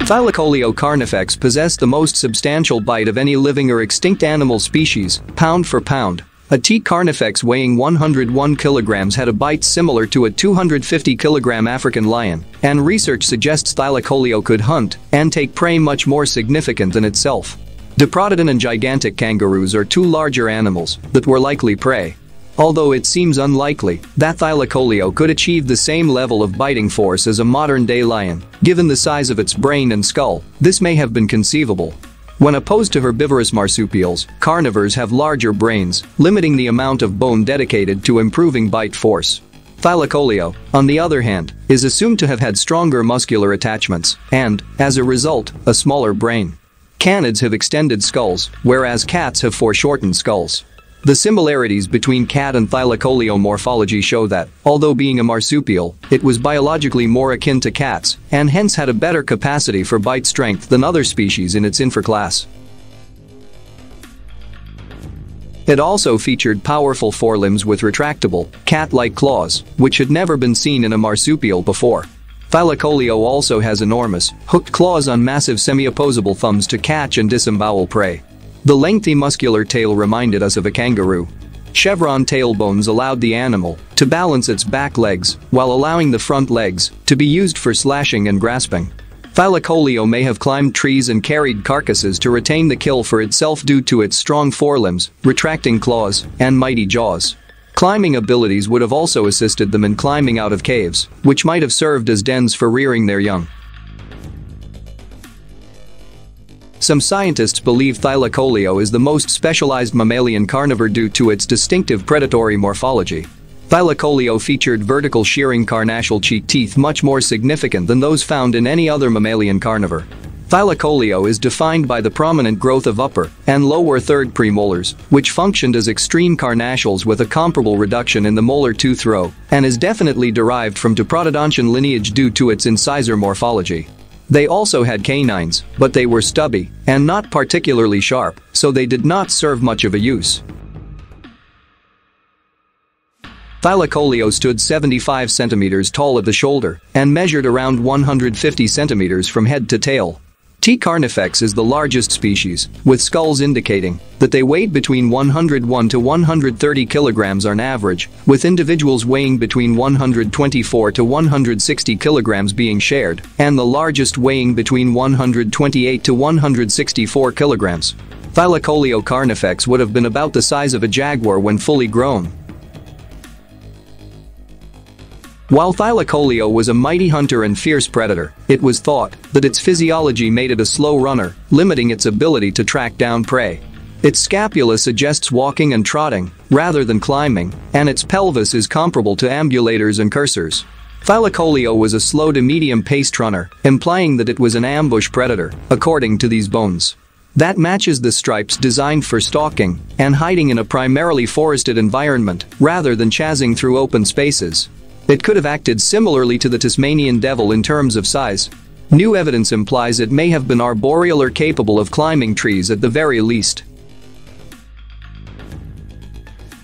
Thylacoleo carnifex possess the most substantial bite of any living or extinct animal species, pound for pound. A T. carnifex weighing 101 kilograms had a bite similar to a 250 kilogram African lion, and research suggests Thylacoleo could hunt and take prey much more significant than itself. Diprotodon and gigantic kangaroos are two larger animals that were likely prey. Although it seems unlikely that Thylacoleo could achieve the same level of biting force as a modern-day lion, given the size of its brain and skull, this may have been conceivable. When opposed to herbivorous marsupials, carnivores have larger brains, limiting the amount of bone dedicated to improving bite force. Thylacoleo, on the other hand, is assumed to have had stronger muscular attachments and, as a result, a smaller brain. Canids have extended skulls, whereas cats have foreshortened skulls. The similarities between cat and Thylacoleo morphology show that, although being a marsupial, it was biologically more akin to cats and hence had a better capacity for bite strength than other species in its infraclass. It also featured powerful forelimbs with retractable, cat-like claws, which had never been seen in a marsupial before. Thylacoleo also has enormous, hooked claws on massive semi-opposable thumbs to catch and disembowel prey. The lengthy muscular tail reminded us of a kangaroo. Chevron tailbones allowed the animal to balance its back legs while allowing the front legs to be used for slashing and grasping. Thylacoleo may have climbed trees and carried carcasses to retain the kill for itself due to its strong forelimbs, retracting claws, and mighty jaws. Climbing abilities would have also assisted them in climbing out of caves, which might have served as dens for rearing their young. Some scientists believe Thylacoleo is the most specialized mammalian carnivore due to its distinctive predatory morphology. Thylacoleo featured vertical shearing carnassial cheek teeth much more significant than those found in any other mammalian carnivore. Thylacoleo is defined by the prominent growth of upper and lower third premolars, which functioned as extreme carnassials with a comparable reduction in the molar tooth row, and is definitely derived from Diprotodontian lineage due to its incisor morphology. They also had canines, but they were stubby and not particularly sharp, so they did not serve much of a use. Thylacoleo stood 75 centimeters tall at the shoulder and measured around 150 centimeters from head to tail. T. carnifex is the largest species, with skulls indicating that they weighed between 101 to 130 kilograms on average, with individuals weighing between 124 to 160 kilograms being shared, and the largest weighing between 128 to 164 kilograms. Thylacoleo carnifex would have been about the size of a jaguar when fully grown. While Thylacoleo was a mighty hunter and fierce predator, it was thought that its physiology made it a slow runner, limiting its ability to track down prey. Its scapula suggests walking and trotting, rather than climbing, and its pelvis is comparable to ambulators and cursors. Thylacoleo was a slow to medium-paced runner, implying that it was an ambush predator, according to these bones. That matches the stripes designed for stalking and hiding in a primarily forested environment, rather than chasing through open spaces. It could have acted similarly to the Tasmanian devil in terms of size. New evidence implies it may have been arboreal or capable of climbing trees at the very least.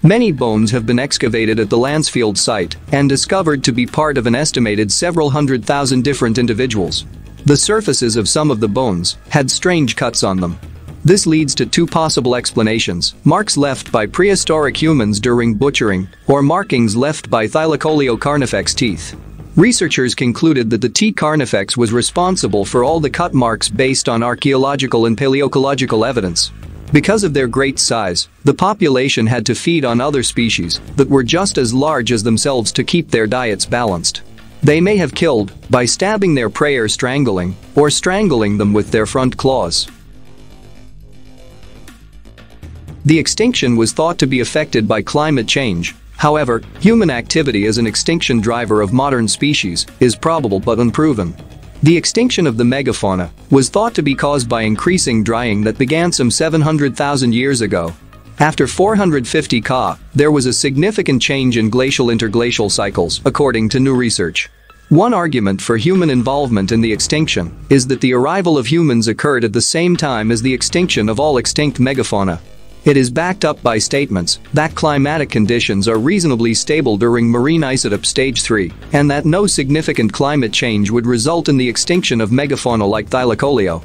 Many bones have been excavated at the Lancefield site and discovered to be part of an estimated several 100,000 different individuals. The surfaces of some of the bones had strange cuts on them. This leads to two possible explanations: marks left by prehistoric humans during butchering, or markings left by Thylacoleo carnifex teeth. Researchers concluded that the T. carnifex was responsible for all the cut marks based on archaeological and paleontological evidence. Because of their great size, the population had to feed on other species that were just as large as themselves to keep their diets balanced. They may have killed by stabbing their prey or strangling them with their front claws. The extinction was thought to be affected by climate change. However, human activity as an extinction driver of modern species is probable but unproven. The extinction of the megafauna was thought to be caused by increasing drying that began some 700,000 years ago. After 450 Ka, there was a significant change in glacial-interglacial cycles, according to new research. One argument for human involvement in the extinction is that the arrival of humans occurred at the same time as the extinction of all extinct megafauna. It is backed up by statements that climatic conditions are reasonably stable during marine isotope stage 3, and that no significant climate change would result in the extinction of megafauna like Thylacoleo.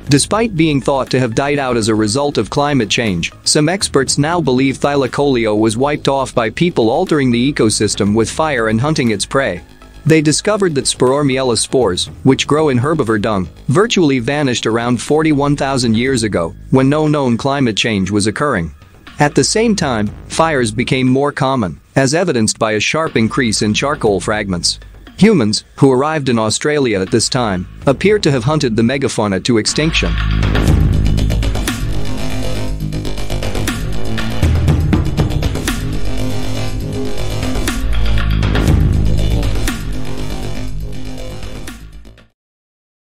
Despite being thought to have died out as a result of climate change, some experts now believe Thylacoleo was wiped off by people altering the ecosystem with fire and hunting its prey. They discovered that Sporormiella spores, which grow in herbivore dung, virtually vanished around 41,000 years ago, when no known climate change was occurring. At the same time, fires became more common, as evidenced by a sharp increase in charcoal fragments. Humans, who arrived in Australia at this time, appear to have hunted the megafauna to extinction.